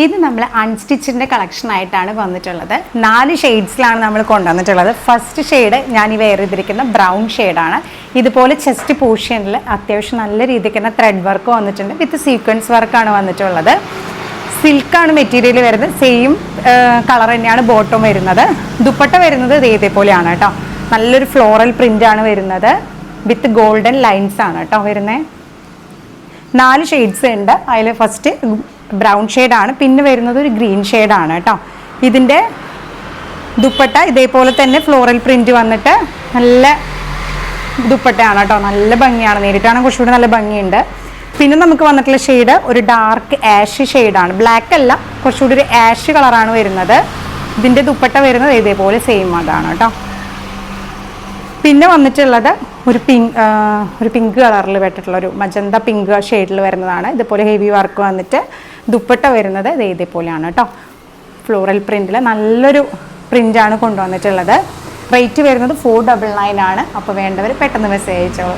ഇത് നമ്മൾ അൺസ്റ്റിച്ചിൻ്റെ കളക്ഷൻ ആയിട്ടാണ് വന്നിട്ടുള്ളത്. 4 ഷെയ്ഡ്സിലാണ് നമ്മൾ കൊണ്ടുവന്നിട്ടുള്ളത്. ഫസ്റ്റ് ഷെയ്ഡ് ഞാൻ ഈ വെയർ ചെയ്തിരിക്കുന്ന ബ്രൗൺ ഷെയ്ഡാണ്. ഇതുപോലെ ചെസ്റ്റ് പോർഷനിൽ അത്യാവശ്യം നല്ല രീതിക്ക് തന്നെ ത്രെഡ് വർക്ക് വന്നിട്ടുണ്ട്. വിത്ത് സീക്വൻസ് വർക്കാണ് വന്നിട്ടുള്ളത്. സിൽക്കാണ് മെറ്റീരിയൽ വരുന്നത്. സെയിം കളർ തന്നെയാണ് ബോട്ടം വരുന്നത്. ദുപ്പട്ട വരുന്നത് ഇതേപോലെയാണ് കേട്ടോ. നല്ലൊരു ഫ്ലോറൽ പ്രിൻ്റാണ് വരുന്നത്. വിത്ത് ഗോൾഡൻ ലൈൻസ് ആണ് കേട്ടോ വരുന്നത്. 4 ഷെയ്ഡ്സ് ഉണ്ട്. അതിൽ ഫസ്റ്റ് ബ്രൗൺ ഷെയ്ഡാണ്, പിന്നെ വരുന്നത് ഒരു ഗ്രീൻ ഷെയ്ഡാണ് കേട്ടോ. ഇതിൻ്റെ ദുപ്പട്ട ഇതേപോലെ തന്നെ ഫ്ലോറൽ പ്രിൻറ്റ് വന്നിട്ട് നല്ല ദുപ്പട്ടയാണ് കേട്ടോ. നല്ല ഭംഗിയാണ്, നേരിട്ടാണ് കുറച്ചുകൂടി നല്ല ഭംഗിയുണ്ട്. പിന്നെ നമുക്ക് വന്നിട്ടുള്ള ഷെയ്ഡ് ഒരു ഡാർക്ക് ആഷ് ഷെയ്ഡാണ്. ബ്ലാക്ക് അല്ല, കുറച്ചുകൂടി ഒരു ആഷ് കളറാണ് വരുന്നത്. ഇതിൻ്റെ ദുപ്പട്ട വരുന്നത് ഇതേപോലെ സെയിം അതാണ് കേട്ടോ. പിന്നെ വന്നിട്ടുള്ളത് ഒരു പിങ്ക് കളറിൽ വെട്ടിട്ടുള്ള ഒരു മജന്ത പിങ്ക് ഷെയ്ഡിൽ വരുന്നതാണ്. ഇതുപോലെ ഹെവി വർക്ക് വന്നിട്ട് ദുപ്പട്ട വരുന്നത് ഇതേപോലെയാണ് കേട്ടോ. ഫ്ലോറൽ പ്രിൻറ്റിൽ നല്ലൊരു പ്രിൻ്റാണ് കൊണ്ടുവന്നിട്ടുള്ളത്. റേറ്റ് വരുന്നത് 499 ആണ്. അപ്പോൾ വേണ്ടവർ പെട്ടെന്ന് മെസ്സേജ് അയച്ചോളൂ.